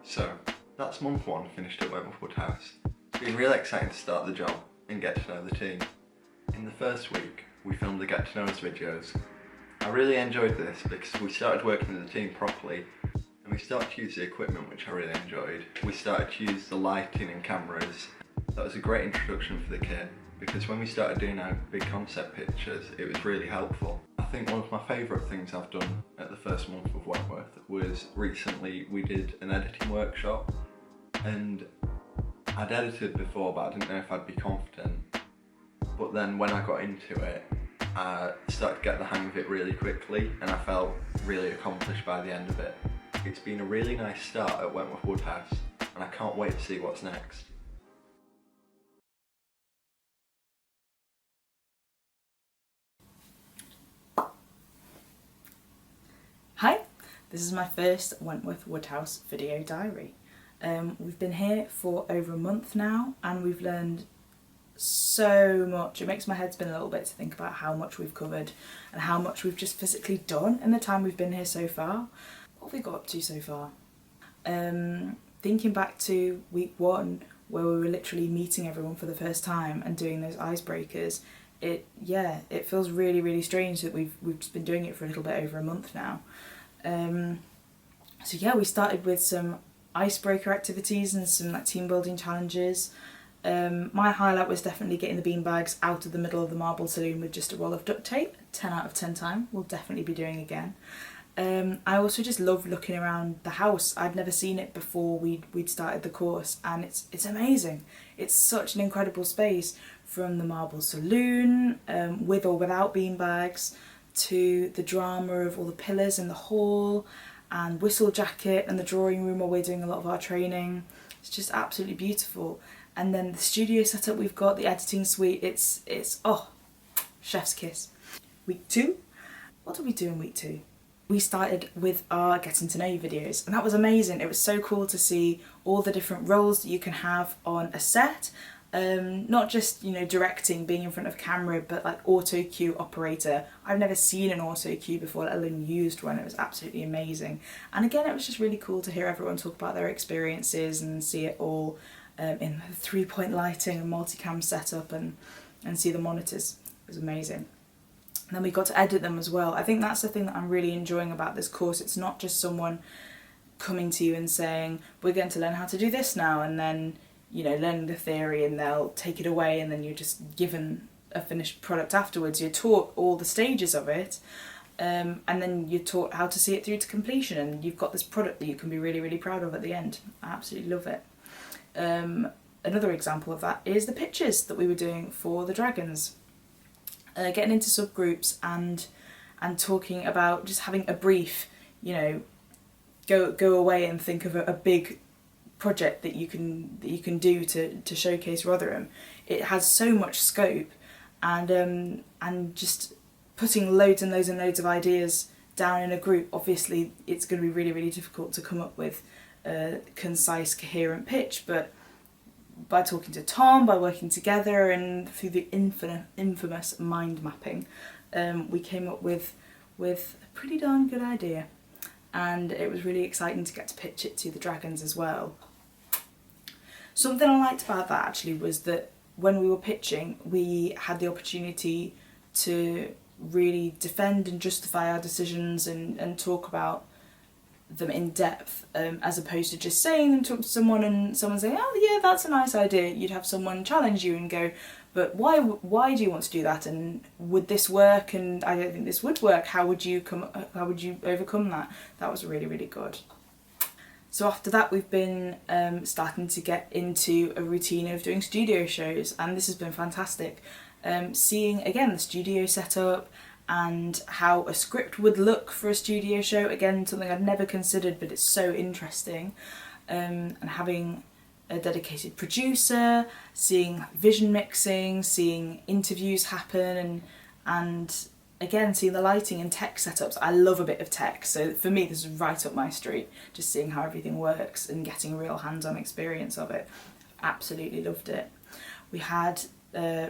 So, that's month one finished at Wentworth Woodhouse. It's been really exciting to start the job and get to know the team. In the first week, we filmed the Get to Know Us videos. I really enjoyed this because we started working as a team properly and we started to use the equipment, which I really enjoyed. We started to use the lighting and cameras. That was a great introduction for the kit because when we started doing our big concept pictures, it was really helpful. I think one of my favourite things I've done at the first month of Wentworth was recently we did an editing workshop, and I'd edited before but I didn't know if I'd be confident, but then when I got into it I started to get the hang of it really quickly and I felt really accomplished by the end of it. It's been a really nice start at Wentworth Woodhouse and I can't wait to see what's next. Hi, this is my first Wentworth Woodhouse video diary. We've been here for over a month now and we've learned so much. It makes my head spin a little bit to think about how much we've covered and how much we've just physically done in the time we've been here so far. What have we got up to so far? Thinking back to week one where we were literally meeting everyone for the first time and doing those icebreakers, it feels really strange that we've just been doing it for a little bit over a month now. So yeah, we started with some icebreaker activities and some like team building challenges. My highlight was definitely getting the beanbags out of the middle of the marble saloon with just a roll of duct tape. 10 out of 10 time, we'll definitely be doing again. I also just loved looking around the house. I'd never seen it before we'd started the course and it's amazing. It's such an incredible space, from the marble saloon, with or without beanbags, to the drama of all the pillars in the hall and whistle jacket and the drawing room where we're doing a lot of our training. It's just absolutely beautiful. And then the studio setup we've got, the editing suite, it's oh, chef's kiss. Week two, what did we do in week two? We started with our getting to know you videos and that was amazing. It was so cool to see all the different roles that you can have on a set. Not just, you know, directing, being in front of camera, but like auto cue operator. I've never seen an auto cue before, let alone used one. It was absolutely amazing. And again, it was just really cool to hear everyone talk about their experiences and see it all in 3-point lighting and multicam setup and see the monitors. It was amazing. And then we got to edit them as well. I think that's the thing that I'm really enjoying about this course. It's not just someone coming to you and saying, we're going to learn how to do this now, and then, you know, learning the theory and they'll take it away and then you're just given a finished product afterwards. You're taught all the stages of it, and then you're taught how to see it through to completion, and you've got this product that you can be really proud of at the end. I absolutely love it. Another example of that is the pictures that we were doing for the dragons. Getting into subgroups and talking about just having a brief, you know, go away and think of a big project that you can do to showcase Rotherham. It has so much scope, and just putting loads and loads of ideas down in a group, obviously it's going to be really difficult to come up with a concise, coherent pitch, but by talking to Tom, by working together and through the infamous mind mapping, we came up with a pretty darn good idea. And it was really exciting to get to pitch it to the dragons as well. Something I liked about that actually was that when we were pitching, we had the opportunity to really defend and justify our decisions and talk about them in depth, as opposed to just saying them to someone and someone saying, oh yeah, that's a nice idea. You'd have someone challenge you and go, but why do you want to do that, and would this work, and I don't think this would work, how would you overcome that? That was really good. So after that we've been starting to get into a routine of doing studio shows, and this has been fantastic. Seeing again the studio setup and how a script would look for a studio show, again something I'd never considered but it's so interesting, and having a dedicated producer, seeing vision mixing, seeing interviews happen, and again seeing the lighting and tech setups. I love a bit of tech, so for me this is right up my street, just seeing how everything works and getting a real hands-on experience of it. Absolutely loved it. We had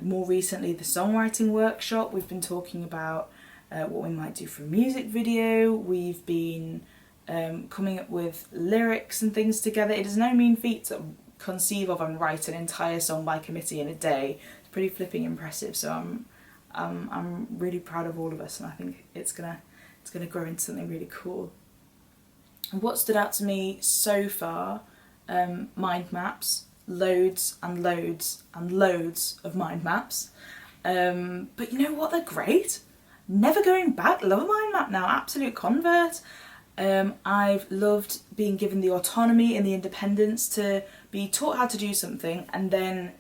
more recently the songwriting workshop. We've been talking about what we might do for a music video. We've been coming up with lyrics and things together. It is no mean feat to conceive of and write an entire song by committee in a day. It's pretty flipping impressive. So I'm really proud of all of us, and I think it's gonna grow into something really cool. And what stood out to me so far, mind maps, loads and loads and loads of mind maps. But you know what, they're great. Never going back, love a mind map now, absolute convert. I've loved being given the autonomy and the independence to be taught how to do something and then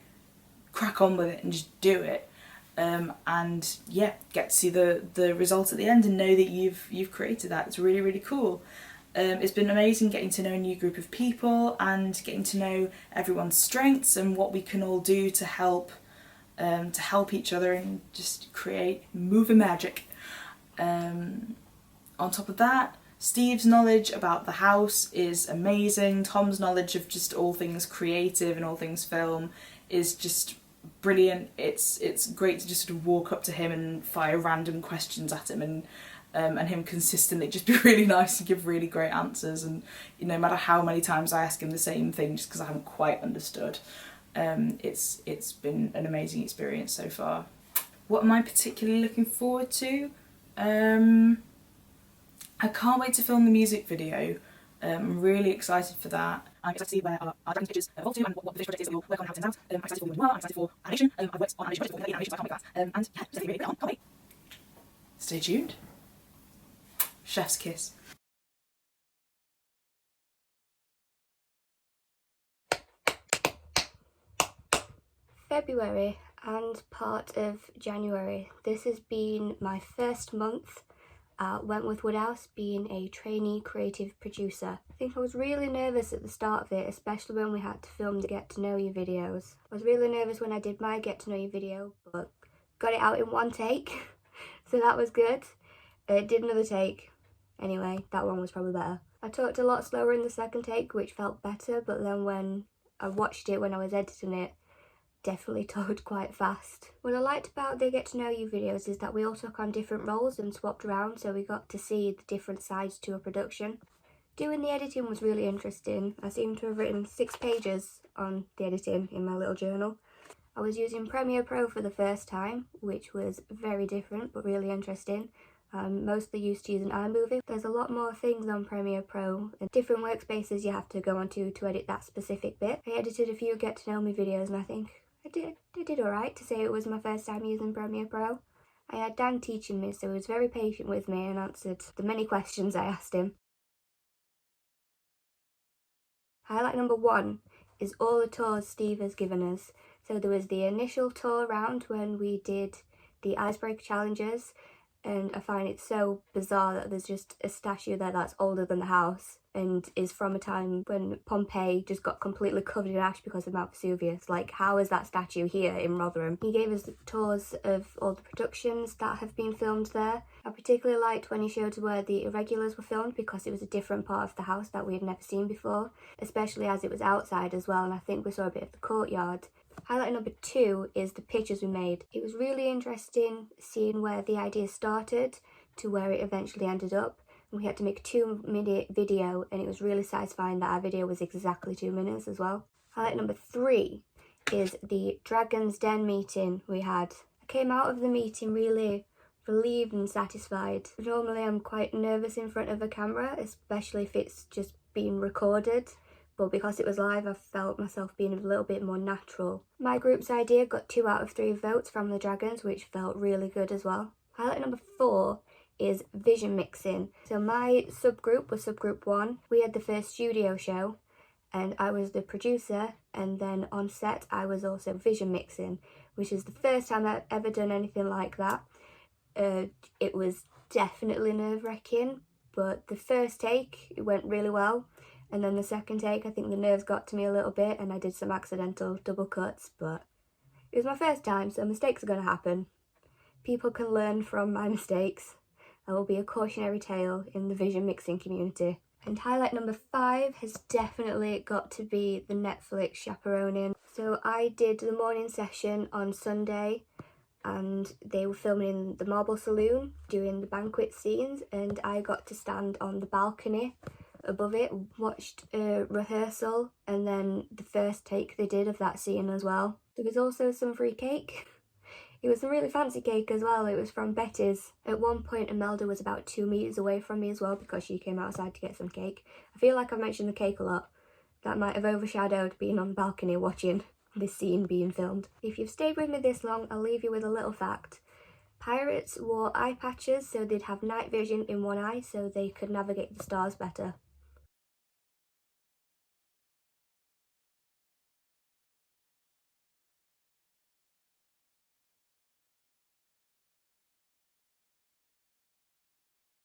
crack on with it and just do it. And yeah, get to see the result at the end and know that you've created that. It's really, really cool. It's been amazing getting to know a new group of people and getting to know everyone's strengths and what we can all do to help each other and just create movie magic. On top of that, Steve's knowledge about the house is amazing. Tom's knowledge of just all things creative and all things film is just brilliant. It's great to just sort of walk up to him and fire random questions at him and him consistently just be really nice and give really great answers, and no matter how many times I ask him the same thing just because I haven't quite understood. It's been an amazing experience so far. What am I particularly looking forward to? I can't wait to film the music video. I'm really excited for that. I'm excited to see where our Dragon's pictures evolve to and what the visual project is that we'll work on, how it turns out. I'm excited for Liv and Mya, I'm excited for animation. I've worked on animation projects before, animation, so I can't wait for that. And yeah, just really get on, can't wait. Stay tuned. Chef's kiss. February and part of January. This has been my first month at Wentworth Woodhouse being a trainee creative producer. I think I was really nervous at the start of it, especially when we had to film the Get to Know You videos. I was really nervous when I did my Get to Know You video, but got it out in one take, so that was good. Did another take. Anyway, that one was probably better. I talked a lot slower in the second take, which felt better, but then when I watched it when I was editing it, definitely talked quite fast. What I liked about the Get to Know You videos is that we all took on different roles and swapped around, so we got to see the different sides to a production. Doing the editing was really interesting. I seem to have written 6 pages on the editing in my little journal. I was using Premiere Pro for the first time, which was very different but really interesting. I'm mostly used to using iMovie. There's a lot more things on Premiere Pro and different workspaces you have to go onto to edit that specific bit. I edited a few Get to Know Me videos and I think I did alright to say it was my first time using Premiere Pro. I had Dan teaching me, so he was very patient with me and answered the many questions I asked him. Highlight number 1 is all the tours Steve has given us. So there was the initial tour round when we did the icebreaker challenges, and I find it so bizarre that there's just a statue there that's older than the house and is from a time when Pompeii just got completely covered in ash because of Mount Vesuvius. Like, how is that statue here in Rotherham? He gave us tours of all the productions that have been filmed there. I particularly liked when he showed where the irregulars were filmed because it was a different part of the house that we had never seen before, especially as it was outside as well, and I think we saw a bit of the courtyard. Highlight number 2 is the pictures we made. It was really interesting seeing where the idea started to where it eventually ended up. We had to make a 2-minute video and it was really satisfying that our video was exactly 2 minutes as well. Highlight number 3 is the Dragon's Den meeting we had. I came out of the meeting really relieved and satisfied. Normally I'm quite nervous in front of a camera, especially if it's just being recorded. But because it was live, I felt myself being a little bit more natural. My group's idea got 2 out of 3 votes from the Dragons, which felt really good as well. Highlight number 4 is vision mixing. So my subgroup was subgroup 1. We had the first studio show and I was the producer, and then on set I was also vision mixing, which is the first time I've ever done anything like that. It was definitely nerve-wracking, but the first take, it went really well. And then the second take, I think the nerves got to me a little bit and I did some accidental double cuts, but it was my first time, so mistakes are going to happen. People can learn from my mistakes. I will be a cautionary tale in the vision mixing community. And highlight number 5 has definitely got to be the Netflix chaperoning. So I did the morning session on Sunday and they were filming in the marble saloon doing the banquet scenes, and I got to stand on the balcony above it, watched a rehearsal and then the first take they did of that scene as well. There was also some free cake. It was a really fancy cake as well. It was from Betty's. At one point Imelda was about 2 meters away from me as well because she came outside to get some cake. I feel like I've mentioned the cake a lot. That might have overshadowed being on the balcony watching this scene being filmed. If you've stayed with me this long, I'll leave you with a little fact. Pirates wore eye patches so they'd have night vision in one eye so they could navigate the stars better.